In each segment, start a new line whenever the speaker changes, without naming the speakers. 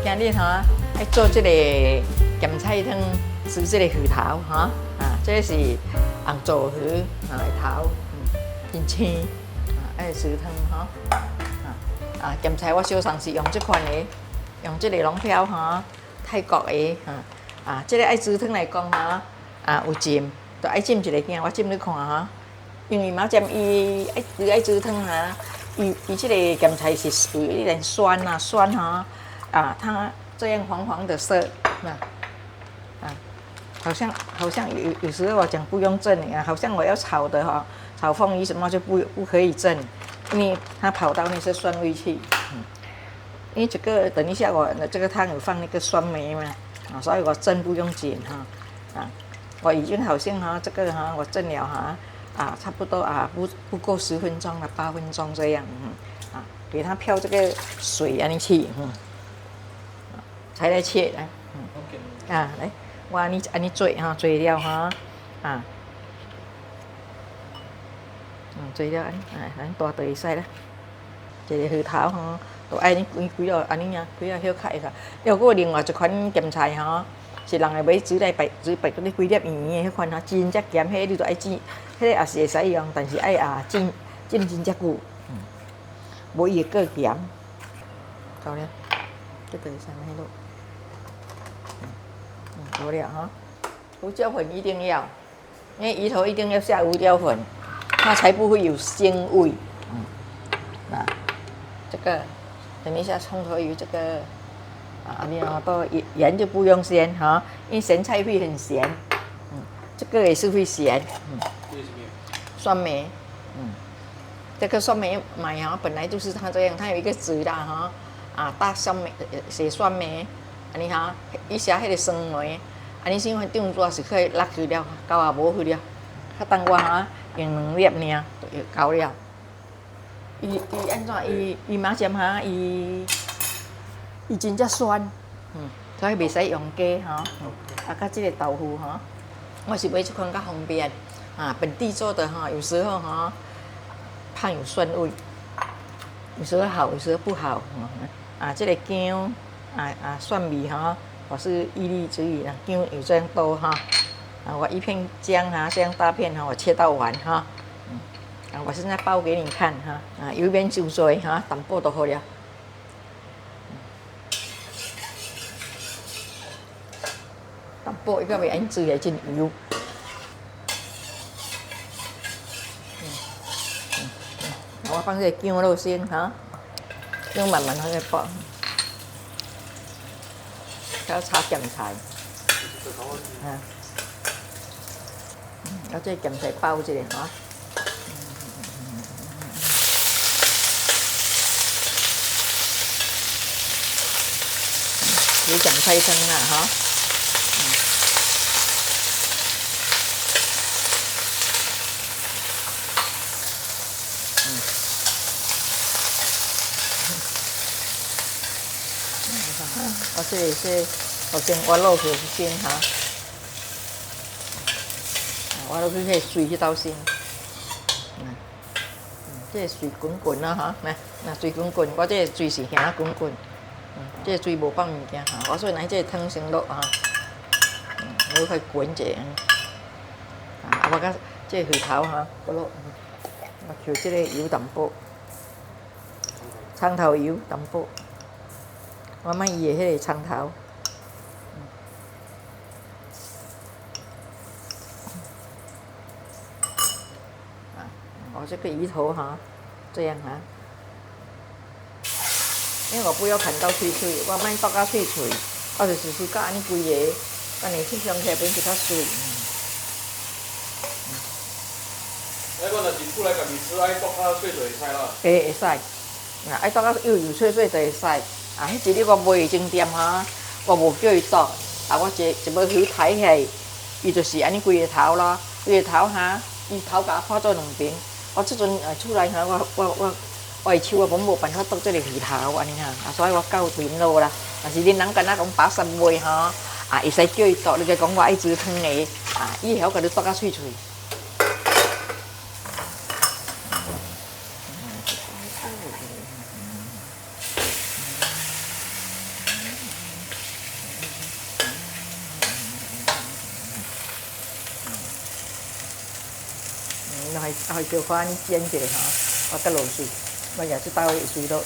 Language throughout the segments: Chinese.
今日哈爱做这个咸菜汤，煮这个鱼头哈这是红枣鱼头，真青爱煮汤咸菜我小常是用这款的，用这个龙飘泰国的这个爱煮汤来讲有浸，就爱浸一个羹，我浸你看因为马占伊爱煮汤伊这个咸菜是有一点酸它这样黄黄的色好像有时候我讲不用蒸好像我要炒的炒凤梨什么就不可以蒸，因为它跑到那些酸味去。因为这个等一下我这个汤有放那个酸梅嘛所以我蒸不用紧我已经好像这个我蒸了差不多不够10分钟了，8分钟这样给它漂这个水安去才来切来来我安尼做做了做了咱大队使啦，一个鱼头就爱你几啊安尼几啊小块个，又过另外一款咸菜是人会买煮白嗰啲几粒圆的迄款真只咸，迄你就爱煮，迄个也是会使用，但是爱浸真只久，无伊会过咸。够了，这个上面落，够了胡椒粉一定要，因为鱼头一定要下胡椒粉，它才不会有腥味。这个等一下葱头油这个。都盐就不用咸因为咸菜会很咸，这个也是会咸，酸梅，这个酸梅买本来就是它这样，它有一个籽的大酸梅是酸梅，安尼伊写迄个酸梅，安尼先番张纸是可以落去了，到也无去了，较等我用2粒尔就够了。伊安怎伊马占伊真正酸，所以袂使用鸡甲这个豆腐我是买这款较方便本地做的有时候怕有酸味，有时候好，有时候不好这个姜蒜米我是依例之语啦，姜有这样多我一片姜这样大片我切到完我现在包给你看油面就多淡薄就好了。淡薄，伊个袂安煮的真油。我放这个姜肉先姜慢慢放放，要炒咸菜这咸菜包一下煮咸菜汤啦我这是首先我落去先我落去迄水迄道先，这水滚滚那水滚滚，我这水是行滚滚，这水无放物件我所以拿这汤先落落去滚者我甲这鱼头我落，我调这个油淡薄，葱头油淡薄。我买伊的迄个葱头，我这个鱼头这样因为我不要砍到脆脆，我买剁到脆脆，我就是甲安尼规个，安尼切上起变比较水。
我若是厝内家己吃，爱剁较碎就会使啦。
会使，爱剁到油脆脆就会使。迄一日我买的整店我无叫伊剁，我一尾鱼抬起来，伊就是安尼规个头咯，规个头伊头甲破做2边。我即阵厝内我的手我无办法剁这个鱼头安尼所以我到面路啦。但是恁人敢若讲把山卖会使叫伊剁，你讲我爱煮汤的伊会晓甲你剁甲脆脆。然后叫花你煎一下哈，我甲落水，我也是倒下水落。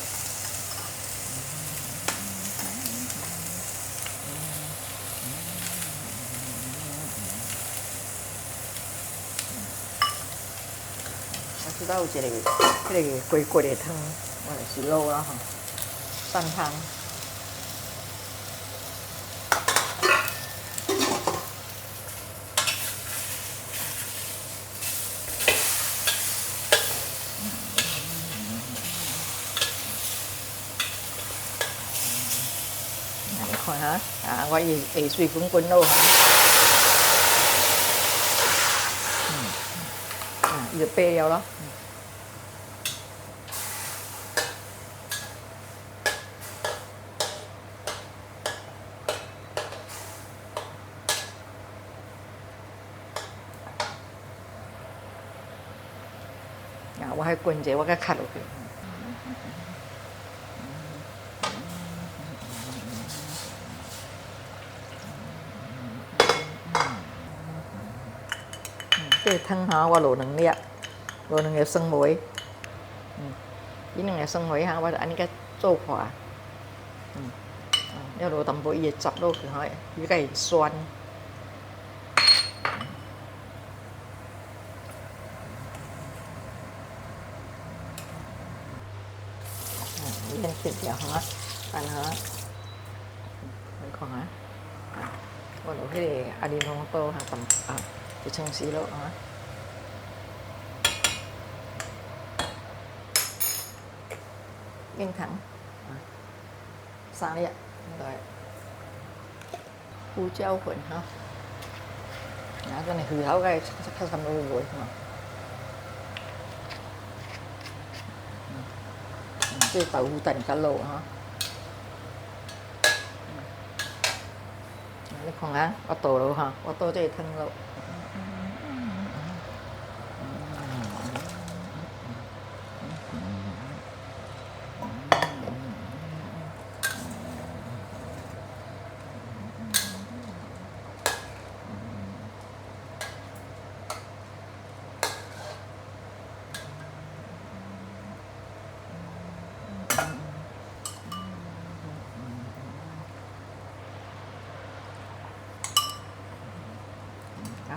知道有一个，迄个龟骨的汤，我就是卤啊吼，蛋汤。你看哈，我下水滚滚卤哈，伊就白了咯。我还滚者，我甲卡落去。这汤哈，我落2粒，落2个酸梅。伊2个酸梅哈，我就安尼甲做法。要落淡薄伊的汁落去哈，伊个会酸。先切掉哈，蛋哈，你看哈，我落迄个阿里浓豆哈，一层丝落哈，冰糖3粒，来胡椒粉哈，然后呢鱼头个较差不多落哈。这豆腐蛋甲卤哈，你看啊，我倒落哈，我倒这个汤落。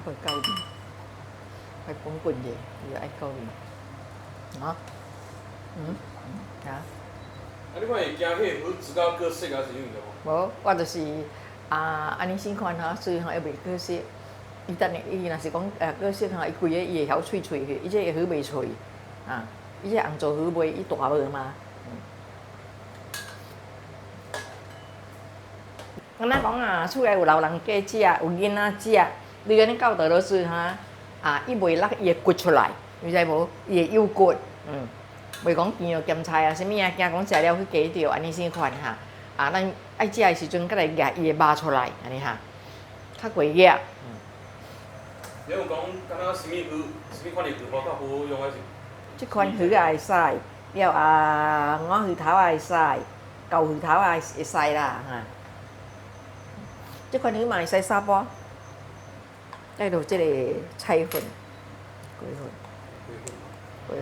会够味，会滚滚的，又爱够味，啊，
你看会惊迄个指甲过色啊，是因为什么？
无，我就是安尼先看哈，所以吼还袂过色。伊等下伊若是讲过色吼，伊规个伊会晓脆脆去，伊这个鱼袂脆，伊这红做鱼袂伊大无嘛。敢若讲厝内有老人家食，有囡仔食。你安尼教导落去哈，伊袂落伊的骨出来，你知无？伊会有骨，袂讲见着咸菜啊，啥物啊，惊讲食了去夹着，安尼先款哈。咱爱食的时阵，搁来夹伊的肉出来，安尼哈，较过夹。
你有讲敢若啥物鱼，啥物款的鱼头较好用还是？
即款鱼也会使，了碗鱼头也会使，旧鱼头也会使啦哈。即款鱼嘛会使撒包。再落这个菜粉、鸡粉，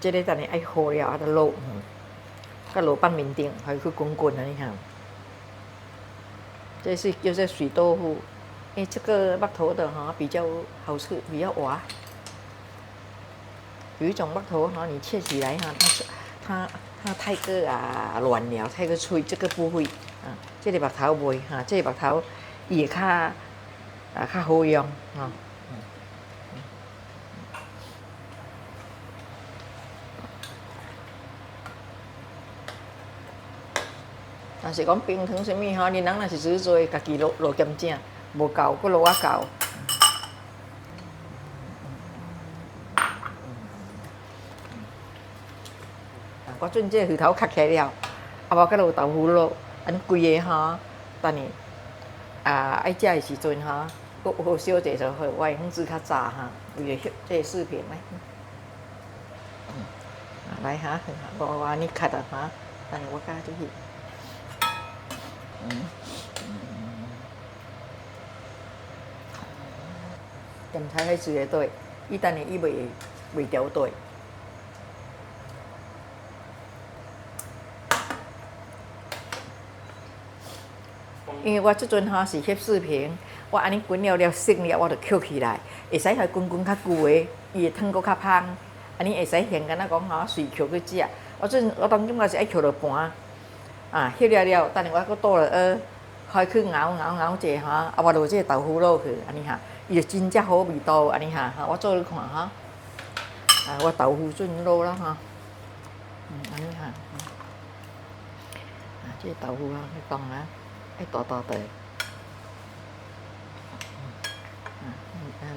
这个等下爱好了，再落，甲落放面顶，还去滚滚安尼哈。这是叫做水豆腐，这个木头的哈比较好吃，比较滑。有一种木头哈，你切起来哈，它太过软了，太过脆，这个不会。这个木头袂哈，这个木头伊会较好用哈。若是讲冰糖啥物吼，你人若是煮做，家己落咸正，无够，搁落仔够。我准这鱼头壳起了，我搁落豆腐落。安规个吼，等下爱食的时阵吼，搁小者就好，我会放煮较早哈，为了这个视频咧。来哈，我安尼卡的哈，等下我加进去。咸菜迄水个底，伊等下伊袂调底。因为我即阵吼是翕视频，我安尼滚了熟了，我就捡起来，会使互滚较久的，伊会汤搁较香。安尼会使现干那讲吼，随捡去食。我当今我是爱捡落盘，翕了，等下我搁倒落蚵，开去熬者吼，我落这豆腐落去，安尼哈，伊就真正好味道，安尼哈，我做你看哈。我豆腐准落啦哈，安尼哈，这豆腐啊，你讲啊。爱大块，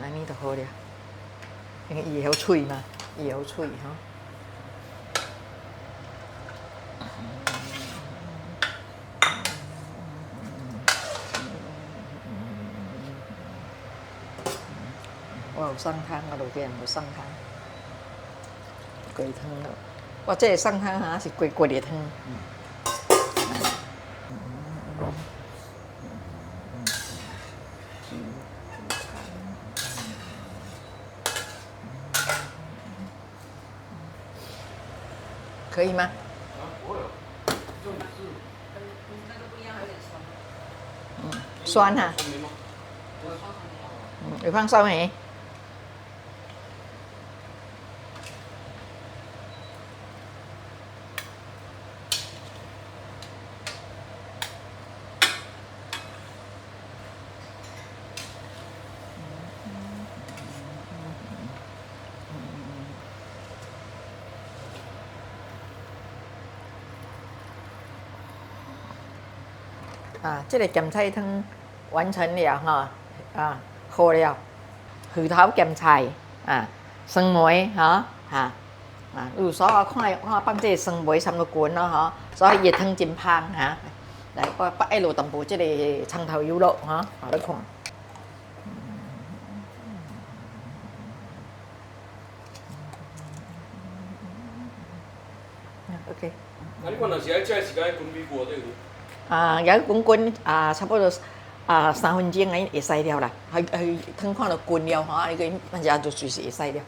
安尼就好了，因为伊会好脆嘛，伊会好脆哈。我有送汤，我落去有送汤，鸡汤咯。我这个送汤哈是鸡骨的汤。可以吗？
不会有，重点是
那个不一样，还有点酸。
酸哈。
葱梅吗？
有放酸梅。这个咸菜汤完成了哈，好了，鱼头咸菜酸梅有所有看放这个酸梅差不多滚咯哈，所以伊汤真香哈。来，我爱落淡薄这个葱头油落哈，你看。OK。
你看若是爱食的时间，滚米锅对不？
也滚差不多3分钟安尼会使了啦。汤看到滚了吼，伊个咱食就随时会使了。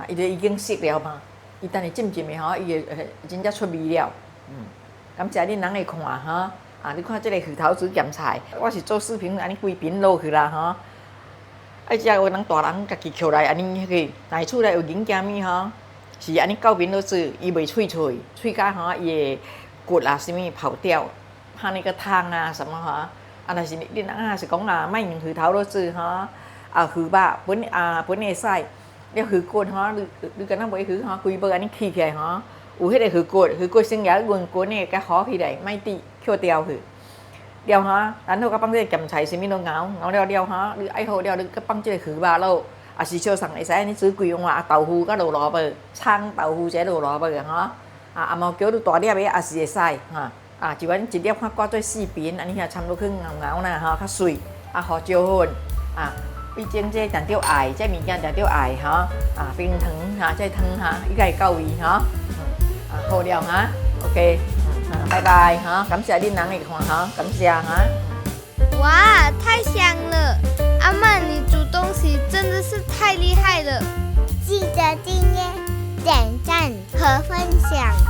伊就已经熟了嘛，伊等下浸的吼，伊会真正出味了。感谢恁人来看哈。你看这个鱼头煮咸菜，我是做视频安尼规边落去啦吼。爱食有人大人家己捡来安尼去，但是厝内有银仔物吼，是安尼到边落煮，伊袂脆甲吼伊的骨什么跑掉。怕那个汤什么哈，若是恁人是讲莫用鱼头落煮哈，鱼肉本会使，了鱼骨哈，你敢若买鱼哈，规包安尼起来哈，有迄个鱼骨先也滚的，甲好起来，莫滴去掉去，了哈，然后甲放这个咸菜什么都熬了哈，你爱好了，你甲放这个鱼肉落，是小送会使安尼煮规碗豆腐甲落萝卜，葱豆腐加落萝卜哈，毛叫你大粒的也是会使哈。一碗一粒看挂做4边，安尼遐掺落去熬啦吼，较水。胡椒粉毕竟这定着爱，这物件定着爱哈。冰糖这汤伊才会到位哈。好了哈 ，OK，拜拜哈，感谢恁人来看哈，感谢哈。
哇，太香了！阿曼，你煮东西真的是太厉害了。
记得订阅、点赞和分享。